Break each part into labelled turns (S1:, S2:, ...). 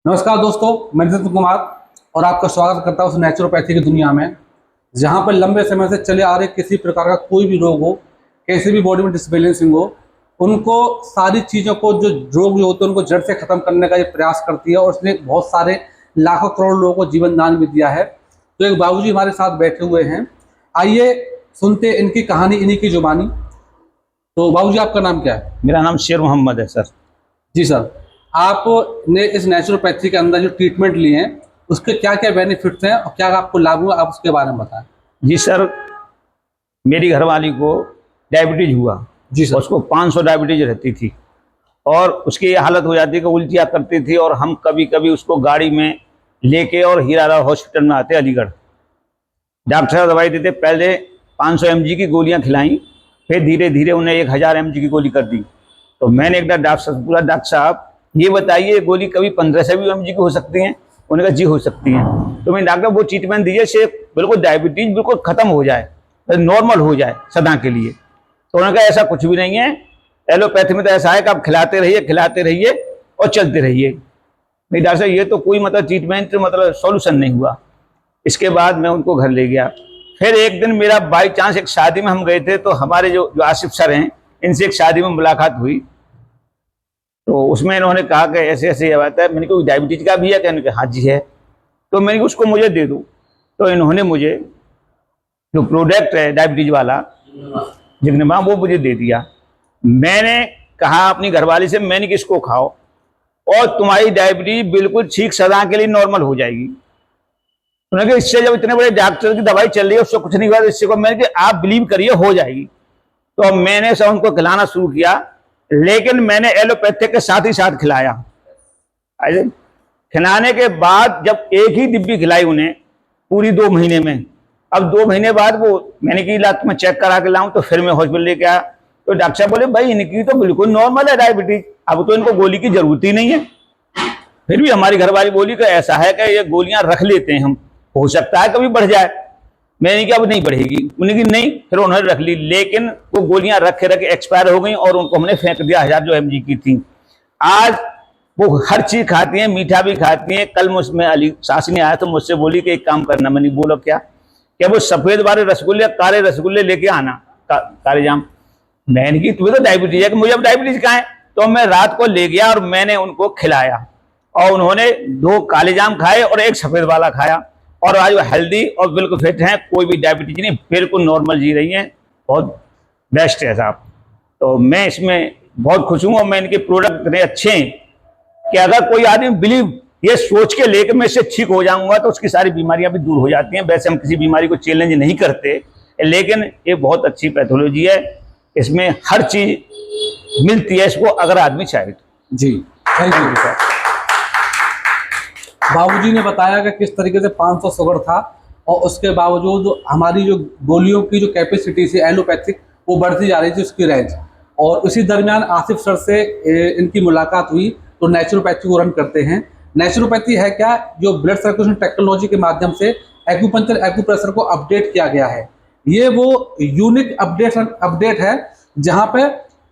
S1: नमस्कार दोस्तों, मैं नितिन कुमार और आपका स्वागत करता हूं उस नेचुरोपैथी की दुनिया में, जहां पर लंबे समय से चले आ रहे किसी प्रकार का कोई भी रोग हो, कैसे भी बॉडी में डिसबैलेंसिंग हो, उनको सारी चीज़ों को जो रोग होते हैं उनको जड़ से ख़त्म करने का ये प्रयास करती है और उसने बहुत सारे लाखों करोड़ लोगों को जीवन दान भी दिया है। तो एक बाबूजी हमारे साथ बैठे हुए हैं, आइए सुनते इनकी कहानी इन्हीं की जुबानी। तो बाबूजी, आपका नाम क्या है?
S2: मेरा नाम शेर मोहम्मद है सर।
S1: जी सर, आपने इस नेचुरोपैथी के अंदर जो ट्रीटमेंट लिए हैं उसके क्या क्या बेनिफिट्स हैं और क्या आपको लाभ हुआ, आप उसके बारे में बताएं।
S2: जी सर, मेरी घरवाली को डायबिटीज हुआ।
S1: जी सर।
S2: उसको 500 डायबिटीज रहती थी और उसकी ये हालत हो जाती कि उल्टियाँ करती थी और हम कभी कभी उसको गाड़ी में लेके और हीरालाल हॉस्पिटल में आते अलीगढ़। डॉक्टर साहब दवाई देते, पहले 500 mg की गोलियां खिलाई, फिर धीरे धीरे उन्हें 1000 mg की गोली कर दी। तो मैंने एक डॉक्टर साहब पूरा, डॉक्टर साहब ये बताइए गोली कभी 1500 mg की हो सकती हैं? उन्होंने कहा जी हो सकती हैं। तो मैंने डॉक्टर वो ट्रीटमेंट दीजिए से बिल्कुल डायबिटीज बिल्कुल खत्म हो जाए, नॉर्मल हो जाए सदा के लिए। तो उन्होंने कहा ऐसा कुछ भी नहीं है, एलोपैथी में तो ऐसा है कि आप खिलाते रहिए और चलते रहिए। नहीं डॉक्टर साहब, ये तो कोई मतलब ट्रीटमेंट मतलब सॉल्यूशन नहीं हुआ। इसके बाद मैं उनको घर ले गया। फिर एक दिन मेरा बाई चांस एक शादी में हम गए थे, तो हमारे जो आसिफ सर हैं, इनसे एक शादी में मुलाकात हुई। तो उसमें इन्होंने कहा कि ऐसे ऐसे ये बात है। मैंने कहा डायबिटीज का भी है? कहने के हाँ जी है। तो मैंने उसको मुझे दे दो। तो इन्होंने मुझे जो प्रोडक्ट है डायबिटीज वाला जिग्नेमा, वो मुझे दे दिया। मैंने कहा अपनी घरवाली से, मैंने किसको खाओ और तुम्हारी डायबिटीज बिल्कुल ठीक सदा के लिए नॉर्मल हो जाएगी। उन्होंने कहा इससे जब इतने बड़े डॉक्टर की दवाई चल रही है उससे कुछ नहीं हुआ, इससे को मैंने कहा आप बिलीव करिए हो जाएगी। तो मैंने सब उनको खिलाना शुरू किया, लेकिन मैंने एलोपैथिक के साथ ही साथ खिलाया। खिलाने के बाद जब एक ही डिब्बी खिलाई उन्हें पूरी 2 महीने में, अब 2 महीने बाद वो मैंने की इलाज में चेक करा के लाऊं, तो फिर मैं हॉस्पिटल लेके आया। तो डॉक्टर साहब बोले भाई इनकी तो बिल्कुल नॉर्मल है डायबिटीज, अब तो इनको गोली की जरूरत ही नहीं है। फिर भी हमारी घरवाली बोली कि ऐसा है कि ये गोलियां रख लेते हैं हम, हो सकता है कभी बढ़ जाए। मैंने कहा अब नहीं बढ़ेगी। उन्होंने कहा नहीं, फिर उन्होंने रख ली, लेकिन वो गोलियां रखे रखे एक्सपायर हो गई और उनको हमने फेंक दिया 1000 जो mg की थी। आज वो हर चीज खाती हैं, मीठा भी खाती हैं। कल मुझमें अली सासी ने आया तो मुझसे बोली कि एक काम करना। मैंने बोलो क्या? वो सफेद वाले रसगुल्ले, काले रसगुल्ले लेके आना, काले जाम। मैंने की तुम्हें तो डायबिटीज है कि मुझे अब डायबिटीज कहाँ है? तो मैं रात को ले गया और मैंने उनको खिलाया और उन्होंने 2 काले जाम खाए और 1 सफेद वाला खाया और आज वो हेल्दी और बिल्कुल फिट हैं, कोई भी डायबिटीज नहीं, बिल्कुल नॉर्मल जी रही हैं। बहुत बेस्ट है साहब। तो मैं इसमें बहुत खुश हूँ और मैं इनके प्रोडक्ट इतने अच्छे हैं कि अगर कोई आदमी बिलीव ये सोच के लेकर मैं इससे ठीक हो जाऊंगा तो उसकी सारी बीमारियां भी दूर हो जाती हैं। वैसे हम किसी बीमारी को चैलेंज नहीं करते, लेकिन ये बहुत अच्छी पैथोलॉजी है, इसमें हर चीज मिलती है इसको अगर आदमी चाहे तो।
S1: जी थैंक यू सर। बाबूजी ने बताया कि किस तरीके से 500 शुगर था और उसके बावजूद हमारी जो गोलियों की जो कैपेसिटी थी एलोपैथिक, वो बढ़ती जा रही थी उसकी रेंज। और उसी दरमियान आसिफ सर से इनकी मुलाकात हुई। तो नेचुरोपैथी को रन करते हैं। नेचुरोपैथी है क्या? जो ब्लड सर्कुलेशन टेक्नोलॉजी के माध्यम से एक्यूपंक्चर एक्यूप्रेशर को अपडेट किया गया है। ये वो यूनिक अपडेट है जहाँ पे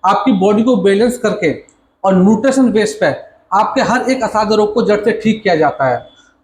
S1: आपकी बॉडी को बैलेंस करके और न्यूट्रिशन बेस पे आपके हर एक असाध्य रोग को जड़ से ठीक किया जाता है।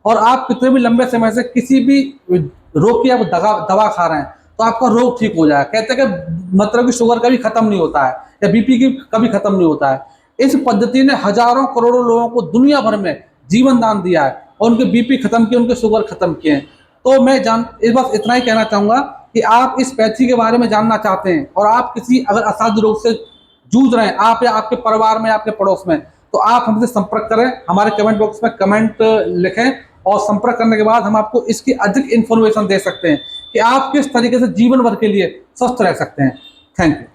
S1: और आप कितने भी लंबे समय से किसी भी रोग की आप दवा खा रहे हैं तो आपका रोग ठीक हो जाए। कहते हैं कि मतलब कि शुगर कभी खत्म नहीं होता है या बीपी की कभी खत्म नहीं होता है। इस पद्धति ने हजारों करोड़ों लोगों को दुनिया भर में जीवन दान दिया है और उनके बीपी खत्म किए, उनके शुगर खत्म किए। तो मैं इस बात इतना ही कहना चाहूँगा कि आप इस पैथी के बारे में जानना चाहते हैं और आप किसी अगर असाध्य रोग से जूझ रहे हैं, आप या आपके परिवार में, आपके पड़ोस में, तो आप हमसे संपर्क करें। हमारे कमेंट बॉक्स में कमेंट लिखें और संपर्क करने के बाद हम आपको इसकी अधिक इन्फॉर्मेशन दे सकते हैं कि आप किस तरीके से जीवन भर के लिए स्वस्थ रह सकते हैं। Thank you.